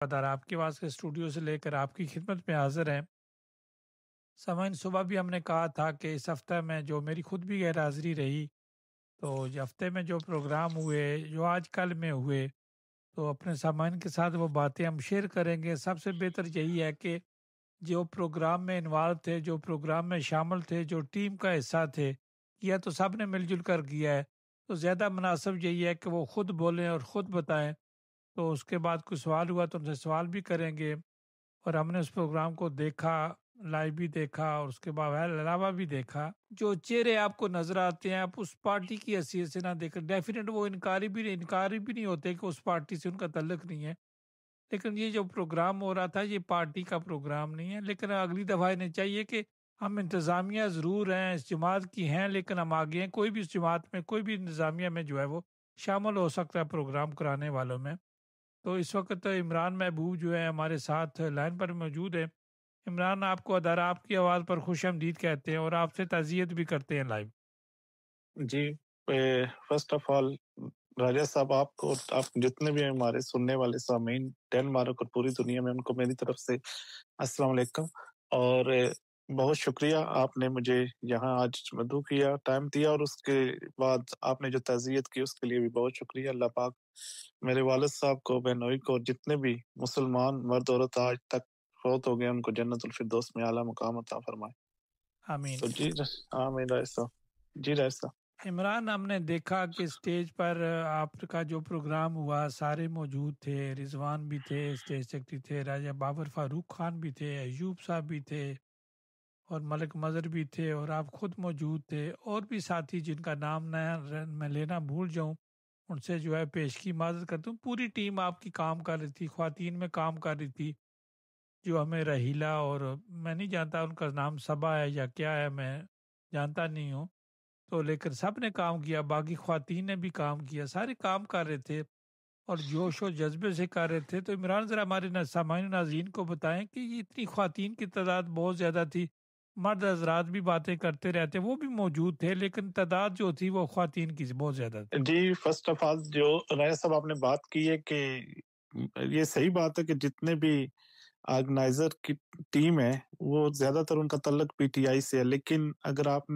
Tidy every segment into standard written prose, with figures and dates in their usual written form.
ادار آپ کے پاس کے اسٹوڈیو سے لے کر آپ کی خدمت میں حاضر ہیں۔ سامعین، صبح بھی ہم نے کہا تھا کہ اس ہفتہ میں جو میری خود بھی غیر حاضری رہی، تو یہ ہفتے میں جو پروگرام ہوئے، جو آج کل میں ہوئے، تو اپنے سامعین کے ساتھ وہ باتیں ہم شیئر کریں گے۔ سب سے بہتر یہی ہے کہ جو پروگرام میں انوالو تھے، جو پروگرام میں شامل تھے، جو ٹیم کا حصہ تھے، کیا تو سب نے مل جل کر کیا ہے، تو زیادہ مناسب یہی ہے کہ وہ خود بولیں اور خود بتائیں۔ تو اس کے بعد کوئی سوال ہوا تو ان سے سوال بھی کریں گے، اور ہم نے اس پروگرام کو دیکھا، لائیو بھی دیکھا، اور اس کے بعد علاوہ بھی دیکھا۔ جو چہرے آپ کو نظر آتے ہیں، آپ اس پارٹی کی حیثیت سے نہ دیکھیں، ڈیفینیٹ وہ انکاری بھی نہیں ہوتے کہ اس پارٹی سے ان کا تعلق نہیں ہے، لیکن یہ جو پروگرام ہو رہا تھا یہ پارٹی کا پروگرام نہیں ہے۔ لیکن اگلی دفعہ انہیں چاہیے کہ ہم انتظامیہ ضرور ہیں، اس جماعت کی ہیں، لیکن ہم آگے ہیں، کوئی بھی اس جماعت میں، کوئی بھی انتظامیہ میں جو ہے وہ شامل ہو سکتا ہے پروگرام کرانے والوں میں۔ تو اس وقت عمران محبوب جو ہے ہمارے ساتھ لائن پر موجود ہے۔ عمران، آپ کو ادارہ آپ کی آواز پر خوش آمدید کہتے ہیں اور آپ سے تعزیت بھی کرتے ہیں لائیو۔ جی، فرسٹ آف آل راجہ صاحب، آپ کو، آپ جتنے بھی ہمارے سننے والے سامعین ڈنمارک اور پوری دنیا میں، ان کو میری طرف سے السلام علیکم، اور بہت شکریہ آپ نے مجھے یہاں آج مدعو کیا، ٹائم دیا، اور اس کے بعد آپ نے جو تعزیت کی اس کے لیے بھی بہت شکریہ۔ اللہ پاک میرے والد صاحب کو، بہنوئی کو، اور جتنے بھی مسلمان مرد عورت آج تک فوت ہو گئے ان کو جنت الفردوس میں اعلیٰ مقام عطا فرمائے۔ آمین۔ تو جی، آمین رائے صاحب، جی رائے صاحب۔ عمران، ہم نے دیکھا کہ اسٹیج پر آپ کا جو پروگرام ہوا سارے موجود تھے، رضوان بھی تھے، اسٹیج سیکرٹری تھے، راجہ بابر فاروق خان بھی تھے، ایوب صاحب بھی تھے، اور ملک مظہر بھی تھے، اور آپ خود موجود تھے، اور بھی ساتھی جن کا نام نہ میں لینا بھول جاؤں ان سے جو ہے پیشگی معذرت کرتا ہوں۔ پوری ٹیم آپ کی کام کر رہی تھی، خواتین میں کام کر رہی تھی، جو ہمیں رحیلہ، اور میں نہیں جانتا ان کا نام صبا ہے یا کیا ہے، میں جانتا نہیں ہوں، تو لیکن سب نے کام کیا، باقی خواتین نے بھی کام کیا، سارے کام کر رہے تھے اور جوش و جذبے سے کر رہے تھے۔ تو عمران، ذرا ہمارے سامعین و ناظرین کو بتائیں کہ یہ اتنی خواتین کی تعداد بہت زیادہ تھی، مرد حضرات بھی باتیں کرتے رہتے، وہ بھی موجود تھے، لیکن تعداد جو تھی وہ خواتین کی بہت زیادہ تھی۔ جی، فرسٹ آف آل جو راجہ صاحب آپ نے بات کی ہے کہ یہ صحیح بات ہے کہ جتنے بھی آرگنائزر کی ٹیم ہے وہ زیادہ تر ان کا تعلق پی ٹی آئی سے ہے، لیکن اگر آپ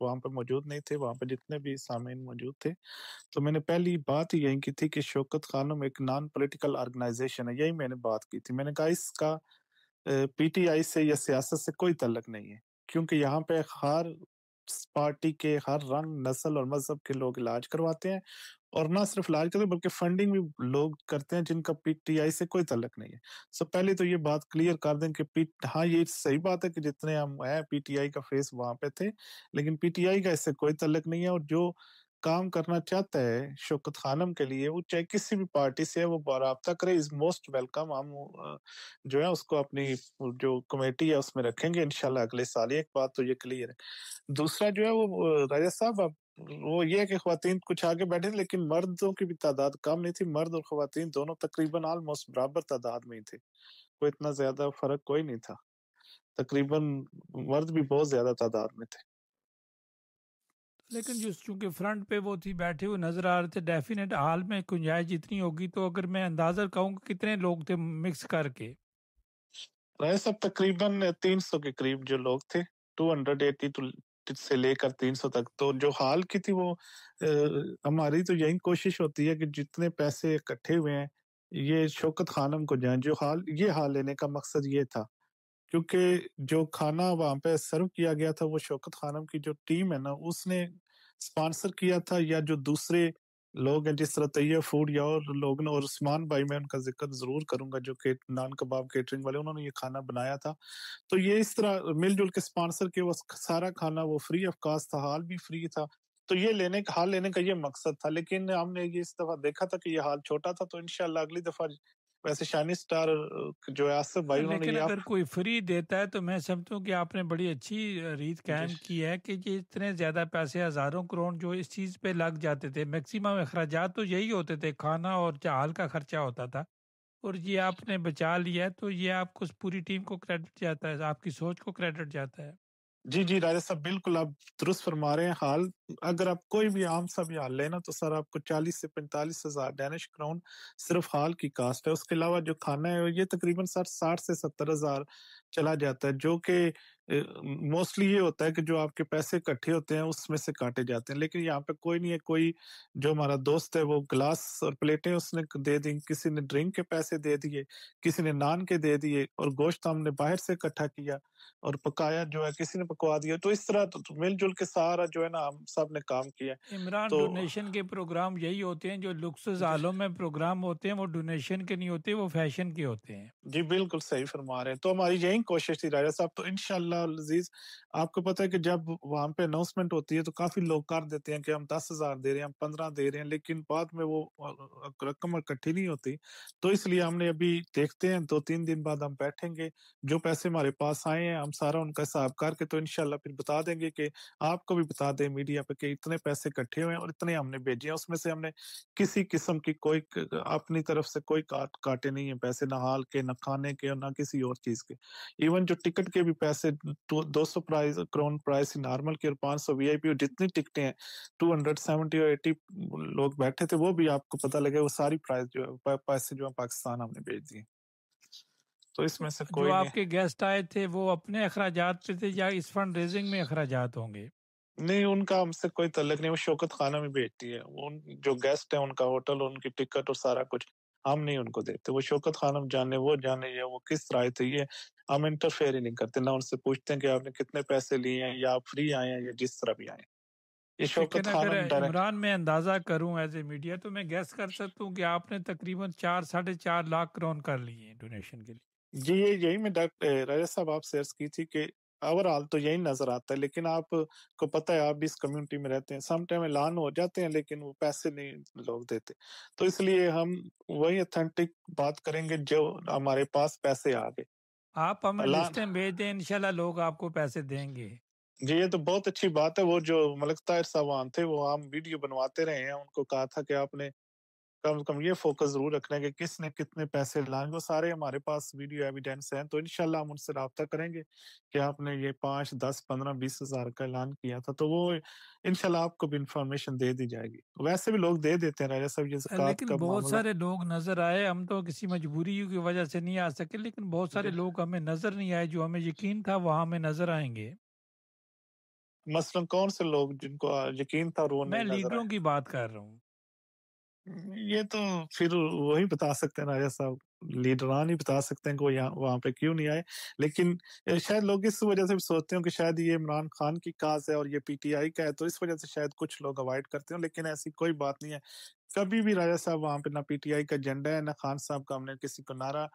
وہاں پہ موجود نہیں تھے، وہاں پہ جتنے بھی سامعین موجود تھے، تو میں نے پہلی بات ہی یہی کی تھی کہ شوکت خانم ایک نان پولیٹیکل آرگنائزیشن ہے، یہی میں نے بات کی تھی۔ میں نے کہا اس کا پی ٹی آئی سے یا سیاست سے کوئی تعلق نہیں ہے، کیونکہ یہاں پہ ہر پارٹی کے، ہر رنگ، نسل اور مذہب کے لوگ علاج کرواتے ہیں، اور نہ صرف علاج کرتے ہیں بلکہ فنڈنگ بھی لوگ کرتے ہیں جن کا پی ٹی آئی سے کوئی تعلق نہیں ہے۔ سب پہلے تو یہ بات کلیئر کر دیں کہ ہاں، یہ صحیح بات ہے کہ جتنے ہم ہیں پی ٹی آئی کا فیس وہاں پہ تھے، لیکن پی ٹی آئی کا اس سے کوئی تعلق نہیں ہے، اور جو کام کرنا چاہتا ہے شوکت خانم کے لیے، وہ چاہے کسی بھی پارٹی سے ہے، وہ رابطہ کرے، از موسٹ ویلکم۔ ہم جو ہے اس کو اپنی جو کمیٹی ہے اس میں رکھیں گے انشاءاللہ اگلے سال۔ ایک بات تو یہ کلیئر ہے۔ دوسرا جو ہے وہ راجہ صاحب، وہ یہ ہے کہ خواتین کچھ آگے بیٹھے تھے، لیکن مردوں کی بھی تعداد کم نہیں تھی، مرد اور خواتین دونوں تقریباً آلموسٹ برابر تعداد میں ہی تھے، کوئی اتنا زیادہ فرق کوئی نہیں تھا، تقریباً مرد بھی بہت زیادہ تعداد میں تھے۔ لیکن جو چونکہ فرنٹ پہ وہ تھی، بیٹھے ہوئے نظر آ رہے تھے، ڈیفینیٹ حال میں گنجائش جتنی ہوگی، تو اگر میں اندازہ کہوں کہ کتنے لوگ تھے مکس کر کے؟ رائے صاحب تقریباً 300 کے قریب جو لوگ تھے، 280 سے لے کر 300 تک۔ تو جو حال کی تھی وہ ہماری تو یہی کوشش ہوتی ہے کہ جتنے پیسے اکٹھے ہوئے ہیں یہ شوکت خانم کو جائیں، یہ حال لینے کا مقصد یہ تھا، کیونکہ جو کھانا وہاں پہ سرو کیا گیا تھا وہ شوکت خانم کی جو ٹیم ہے نا اس نے سپانسر کیا تھا، یا جو دوسرے لوگ ہیں جس طرح طیب فوڈ یا اور لوگ نے، اور عثمان بھائی میں ان کا ذکر ضرور کروں گا جو کہ نان کباب کیٹرنگ والے، انہوں نے یہ کھانا بنایا تھا۔ تو یہ اس طرح مل جل کے سپانسر کے، وہ سارا کھانا وہ فری آف کاسٹ تھا، حال بھی فری تھا۔ تو یہ حال لینے کا یہ مقصد تھا، لیکن ہم نے یہ اس دفعہ دیکھا تھا کہ یہ حال چھوٹا تھا، تو انشاءاللہ اگلی دفعہ ویسے شائنی سٹار جو ہے آصف بھائی، انہوں نے لیکن یہ اگر کوئی فری دیتا ہے تو میں سمجھتا ہوں کہ آپ نے بڑی اچھی ریت قائم کی ہے کہ یہ اتنے زیادہ پیسے، ہزاروں کروڑ جو اس چیز پہ لگ جاتے تھے، میکسیمم اخراجات تو یہی ہوتے تھے، کھانا اور چال کا خرچہ ہوتا تھا، اور یہ آپ نے بچا لیا ہے، تو یہ آپ کو پوری ٹیم کو کریڈٹ جاتا ہے، آپ کی سوچ کو کریڈٹ جاتا ہے۔ जी, राजा साहब बिल्कुल आप दुरुस्त फरमा रहे हैं। हाल अगर आप कोई भी आम सा भी हाल लें ना तो सर आपको 40 से 45,000 डेनिश क्राउन सिर्फ़ हाल की कॉस्ट है। उसके अलावा जो खाना है ये तकरीबन सर 60 से 70,000 चला जाता है, जो कि मोस्टली ये होता है कि जो आपके पैसे इकट्ठे होते हैं उसमें से काटे जाते हैं। लेकिन यहाँ पे कोई नहीं है, कोई जो हमारा दोस्त है वो ग्लास और प्लेटें उसने दे दी, किसी ने ड्रिंक के पैसे दे दिए, किसी ने नान के दे दिए और गोश्त हमने बाहर से इकट्ठा किया और पकाया जो है किसी ने पकवा दिया। तो इस तरह तो मिल-जुल के सारा जो है ना हम सब ने काम किया है। इमरान, तो डोनेशन के प्रोग्राम यही होते हैं जो लुक्सुस जी, हालों में प्रोग्राम होते हैं, वो डोनेशन के नहीं होते, वो फैशन के होते हैं। जी बिल्कुल सही फरमा रहे हैं। तो हमारी यही कोशिश थी राजा साहब, तो इंशाअल्लाह अज़ीज़ आपको पता है कि जब वहाँ पे अनाउंसमेंट होती है तो काफ़ी लोग कर देते हैं कि हम 10,000 दे रहे हैं, हम 15 दे रहे हैं, लेकिन बाद में वो रकम इकट्ठी नहीं होती। तो इसलिए हमने अभी देखते हैं 2-3 दिन बाद हम बैठेंगे, जो पैसे हमारे पास आए हैं हम सारा उनका हिसाब करके तो इंशाअल्लाह फिर बता देंगे कि आपको भी बता दें मीडिया पे कि इतने पैसे इकट्ठे हुए हैं और इतने हमने भेजे हैं। उसमें से हमने किसी किस्म की कोई अपनी तरफ से कोई काटे नहीं है पैसे, ना हाल के, ना खाने के और ना किसी और चीज के। इवन जो टिकट के भी पैसे 200 प्राइस क्राउन प्राइस नॉर्मल के और 500 वीआईपी और जितनी टिकटें हैं 270 और 80 लोग बैठे थे, वो भी आपको पता लगे वो सारी प्राइस जो है पैसे जो है पाकिस्तान हमने भेज दिए। तो इसमें से जो कोई नहीं। आपके गेस्ट आए थे वो अपने अखराजात पे थे या इस फंड रेजिंग में अखराजात होंगे? नहीं, उनका हमसे कोई ताल्लुक नहीं, वो शौकत खाना में भेजती है। उन जो गेस्ट हैं उनका होटल, उनकी टिकट और सारा कुछ हम नहीं उनको देते। वो शौकत खानम जाने वो जाने या वो किस तरह आए थे ये हम इंटरफेयर ही नहीं करते। ना उनसे पूछते हैं कि आपने कितने पैसे लिए हैं या आप फ्री आए हैं या जिस तरह भी आए हैं। ये शौकत लेकिन अगर खानम डायरेक्ट। इमरान मैं अंदाज़ा करूं एज ए मीडिया, तो मैं गैस कर सकता हूं कि आपने तकरीबन 4-4.5 लाख क्रोन कर लिए हैं डोनेशन के लिए। जी, यही मैं राजा साहब आपसे अर्ज़ की थी कि ओवरऑल तो यही नज़र आता है, लेकिन आपको पता है आप भी इस कम्युनिटी में रहते हैं, सम टाइम ऐलान हो जाते हैं लेकिन वो पैसे नहीं लोग देते। तो इसलिए हम वही ऑथेंटिक बात करेंगे जो हमारे पास पैसे आ गए। आप हमें ऐलान लिस्टें भेज दें, इंशाल्लाह लोग आपको पैसे देंगे। जी, ये तो बहुत अच्छी बात है। वो जो मलिक ताहिर साहब थे, वो हम वीडियो बनवाते रहे हैं, उनको कहा था कि आपने कम से कम ये फ़ोकस ज़रूर रखना है कि किसने कितने पैसे लाए, वो सारे हमारे पास वीडियो एविडेंस हैं, तो इंशाल्लाह हम उनसे राब्ता करेंगे कि आपने ये 5, 10, 15, 20 हज़ार का ऐलान किया था, तो वो इंशाल्लाह आपको भी इन्फॉर्मेशन दे दी जाएगी। वैसे भी लोग दे देते हैं राजा साहब, ये ज़कात लेकिन का बहुत मामला। सारे लोग नज़र आए, हम तो किसी मजबूरी की वजह से नहीं आ सके, लेकिन बहुत सारे जी, लोग हमें नज़र नहीं आए, जो हमें यकीन था वहाँ हमें नज़र आएंगे। मसलन कौन से लोग जिनको यकीन था और वो मैं नहीं नज़र आए? लीडरों की बात कर रहा हूँ। ये तो फिर वही बता सकते हैं राजा साहब, लीडरान ही बता सकते हैं कि वो यहाँ वहाँ पे क्यों नहीं आए। लेकिन शायद लोग इस वजह से भी सोचते हो कि शायद ये इमरान खान की काज़ है और ये पीटीआई का है, तो इस वजह से शायद कुछ लोग अवॉइड करते हो, लेकिन ऐसी कोई बात नहीं है। कभी भी राजा साहब वहाँ पे ना पीटीआई का एजेंडा है, ना खान साहब का हमने किसी को नारा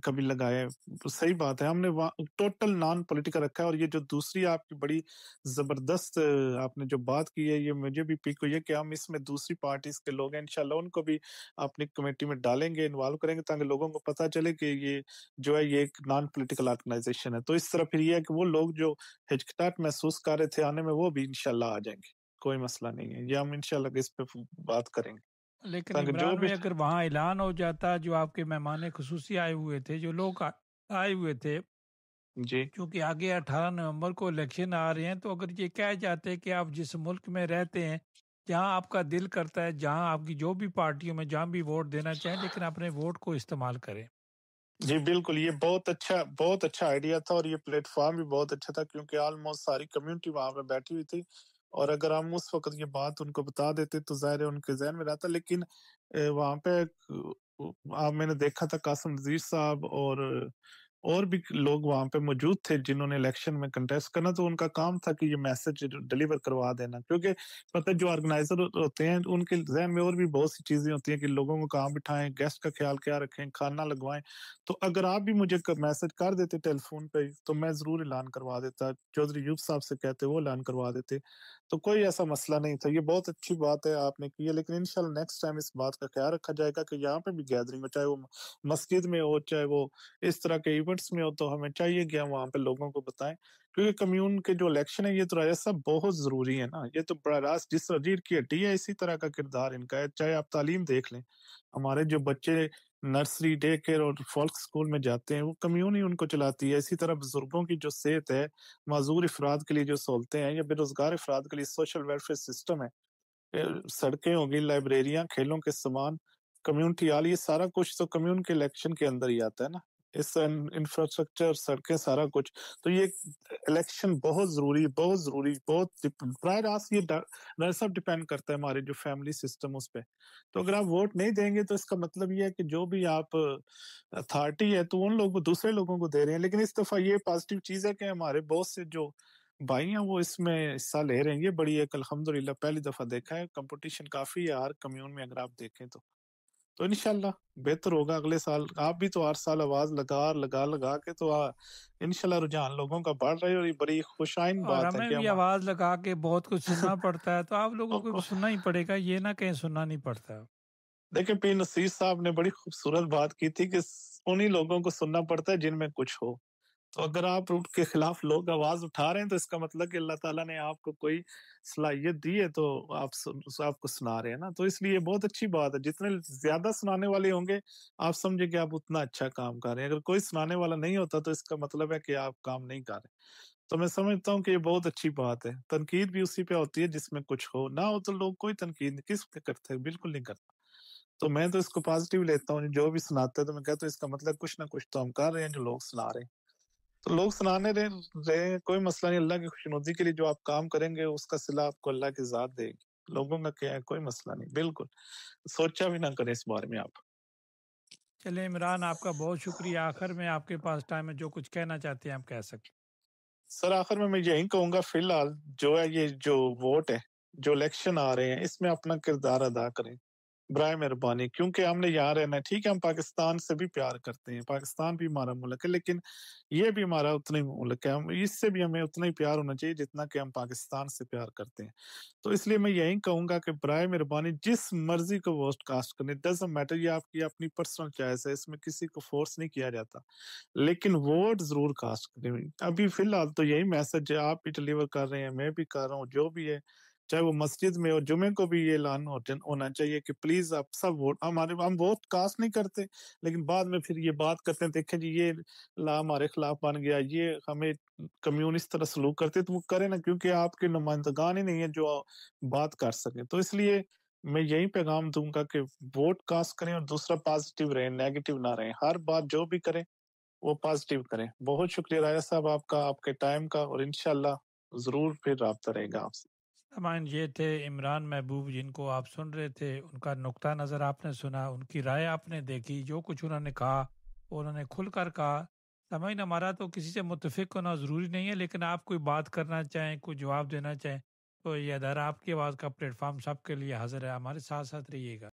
कभी लगाया है। तो सही बात है, हमने वहाँ टोटल नॉन पॉलिटिकल रखा है और ये जो दूसरी आपकी बड़ी ज़बरदस्त आपने जो बात की है, ये मुझे भी पिक हुई है कि हम इसमें दूसरी पार्टीज़ के लोग हैं, इंशाल्लाह उनको भी अपनी कमेटी में डालेंगे, इन्वॉल्व करेंगे ताकि लोगों को पता चले कि ये जो है ये एक नॉन पॉलिटिकल ऑर्गनाइज़ेशन है। तो इस तरह फिर ये है कि वो लोग जो हिचकिचाहट महसूस कर रहे थे आने में, वो भी इंशाल्लाह आ जाएँगे। कोई मसला नहीं है। ये हम इंशाल्लाह इस पे बात करेंगे। लेकिन ताकि जो इमरान भी में अगर वहाँ ऐलान हो जाता, जो आपके मेहमान खुसूसी आए हुए थे, जो लोग आए हुए थे, जी। क्योंकि आगे 18 नवंबर को इलेक्शन आ रहे हैं, तो अगर ये कह जाते कि आप जिस मुल्क में रहते हैं, जहाँ आपका दिल करता है, जहाँ आपकी जो भी पार्टियों में जहाँ भी वोट देना चाहें, लेकिन अपने वोट को इस्तेमाल करें। जी, बिल्कुल, ये बहुत अच्छा आइडिया था और ये प्लेटफ़ॉर्म भी बहुत अच्छा था क्योंकि ऑलमोस्ट सारी कम्युनिटी वहाँ पे बैठी हुई थी और अगर हम उस वक़्त ये बात उनको बता देते तो ज़ाहिर है उनके ज़हन में रहता, लेकिन वहाँ पे मैंने देखा था कासिम नज़ीर साहब और भी लोग वहाँ पे मौजूद थे जिन्होंने इलेक्शन में कंटेस्ट करना, तो उनका काम था कि ये मैसेज डिलीवर करवा देना, क्योंकि पता है जो ऑर्गेनाइज़र होते हैं उनके ज़हन में और भी बहुत सी चीज़ें होती हैं कि लोगों को कहाँ बिठाएँ, गेस्ट का ख़्याल क्या रखें, खाना लगवाएँ। तो अगर आप भी मुझे मैसेज कर देते टेलीफोन पे तो मैं जरूर ऐलान करवा देता, चौधरी यूब साहब से कहते वो ऐलान करवा देते, तो कोई ऐसा मसला नहीं था। ये बहुत अच्छी बात है आपने की है, लेकिन इंशाल्लाह नेक्स्ट टाइम इस बात का ख्याल रखा जाएगा कि यहाँ पे भी गैदरिंग हो, चाहे वो मस्जिद में हो, चाहे वो इस तरह के इवेंट्स में हो, तो हमें चाहिए कि हम वहाँ पे लोगों को बताएं, क्योंकि कम्यून के जो इलेक्शन है ये तो राजा साहब बहुत जरूरी है ना। ये तो बड़ा रास्त जिस रीढ़ की हड्डी है, इसी तरह का किरदार इनका है। चाहे आप तालीम देख लें, हमारे जो बच्चे नर्सरी, डे केयर और फ़ोल्क स्कूल में जाते हैं, वो कम्यून ही उनको चलाती है। इसी तरह बुज़ुर्गों की जो सेहत है, माज़ूर अफ़राद के लिए जो सहूलतें हैं या बेरोज़गार अफ़राद के लिए सोशल वेलफेयर सिस्टम है, सड़कें होगी, लाइब्रेरियाँ, खेलों के सामान, कम्युनिटी हॉल, ये सारा कुछ तो कम्यून के इलेक्शन के अंदर ही आता है ना। इस इंफ्रास्ट्रक्चर, सड़कें, सारा कुछ। तो ये इलेक्शन बहुत ज़रूरी, बहुत ज़रूरी, बहुत प्राय रास्त ये सब डिपेंड करता है हमारे जो फैमिली सिस्टम उस पे। तो अगर आप वोट नहीं देंगे तो इसका मतलब ये है कि जो भी आप अथॉरिटी है तो उन लोगों दूसरे लोगों को दे रहे हैं। लेकिन इस दफ़ा ये पॉज़िटिव चीज़ है कि हमारे बहुत से जो भाई हैं वो इसमें हिस्सा ले रहे हैं। ये बड़ी एक अल्हम्दुलिल्लाह पहली दफ़ा देखा है, कंपटीशन काफ़ी है हर कम्यून में अगर आप देखें तो। तो इंशाल्लाह बेहतर होगा अगले साल। आप भी तो हर साल आवाज़ लगा के तो इंशाल्लाह रुझान लोगों का बढ़ रहा है और ये बड़ी खुशाइन और बात है हमें कि भी हम आवाज़ लगा के बहुत कुछ सुनना पड़ता है, तो आप लोगों को भी आपको सुनना ही पड़ेगा, ये ना कहीं सुनना नहीं पड़ता। देखिए पी नसीर साहब ने बड़ी खूबसूरत बात की थी कि उन्हीं लोगों को सुनना पड़ता है जिनमें कुछ हो। तो अगर आप उनके खिलाफ लोग आवाज उठा रहे हैं तो इसका मतलब कि अल्लाह ताला ने आपको कोई सलाहियत दी है तो आपको सुना रहे हैं ना। तो इसलिए बहुत अच्छी बात है, जितने ज्यादा सुनाने वाले होंगे आप समझे कि आप उतना अच्छा काम कर रहे हैं। अगर कोई सुनाने वाला नहीं होता तो इसका मतलब है कि आप काम नहीं कर रहे। तो मैं समझता हूँ कि ये बहुत अच्छी बात है। तनकीद भी उसी पे होती है जिसमें कुछ हो, ना हो तो लोग कोई तनकीद किस पे करते हैं, बिल्कुल नहीं करता। तो मैं तो इसको पॉजिटिव लेता हूँ, जो भी सुनाते हैं तो मैं कहता हूँ इसका मतलब कुछ ना कुछ तो हम कर रहे हैं जो लोग सुना रहे हैं। तो लोग सुनाने रहे, कोई मसला नहीं। अल्लाह की खुशनुदी के लिए जो आप काम करेंगे उसका सिला आपको अल्लाह की ज़ात देगी। लोगों का क्या है, कोई मसला नहीं, बिल्कुल। सोचा भी ना करें इस बारे में आप। चलिए इमरान, आपका बहुत शुक्रिया। आखिर में आपके पास टाइम है, जो कुछ कहना चाहते हैं आप कह सकते सर आखिर में मैं यही कहूँगा फिलहाल जो है ये जो वोट है, जो इलेक्शन आ रहे हैं इसमें अपना किरदार अदा करें। बराए मेहरबानी, क्योंकि हमने यहाँ रहना है। ठीक है, हम पाकिस्तान से भी प्यार करते हैं, पाकिस्तान भी हमारा मुल्क है, लेकिन ये भी हमारा उतना ही मुल्क है। हम इससे भी हमें उतना ही प्यार होना चाहिए जितना कि हम पाकिस्तान से प्यार करते हैं। तो इसलिए मैं यही कहूँगा कि बराए मेहरबानी जिस मर्ज़ी को वोट कास्ट करें, डज़न्ट मैटर, ये आपकी अपनी पर्सनल चॉइस है, इसमें किसी को फ़ोर्स नहीं किया जाता। लेकिन वोट ज़रूर कास्ट करें। अभी फ़िलहाल तो यही मैसेज है, आप भी डिलीवर कर रहे हैं, मैं भी कर रहा हूँ, जो भी है, चाहे वो मस्जिद में हो, जुमे को भी ये ऐलान होना चाहिए कि प्लीज़ आप सब वोट हम वोट कास्ट नहीं करते, लेकिन बाद में फिर ये बात करते हैं, देखें जी ये ला हमारे खिलाफ बन गया, ये हमें कम्युनिस्ट तरह सलूक करते हैं, तो वो करें ना, क्योंकि आपके नुमाइंदगान ही नहीं है जो बात कर सकें। तो इसलिए मैं यही पैगाम दूँगा कि वोट कास्ट करें और दूसरा पॉज़िटिव रहें, नेगेटिव ना रहें। हर बात जो भी करें, वो पॉज़िटिव करें। बहुत शुक्रिया राजा साहब आपका, आपके टाइम का, और इंशाल्लाह ज़रूर फिर राब्ता रहेगा आपसे। सामान। ये थे इमरान महबूब, जिनको आप सुन रहे थे। उनका नुक्ता नज़र आपने सुना, उनकी राय आपने देखी, जो कुछ उन्होंने कहा उन्होंने खुलकर कहा। सामान, हमारा तो किसी से मुतफिक होना ज़रूरी नहीं है, लेकिन आप कोई बात करना चाहें, कोई जवाब देना चाहें, तो ये अदारा आपकी आवाज़ का प्लेटफॉर्म सबके लिए हाजिर है। हमारे साथ साथ रहिएगा।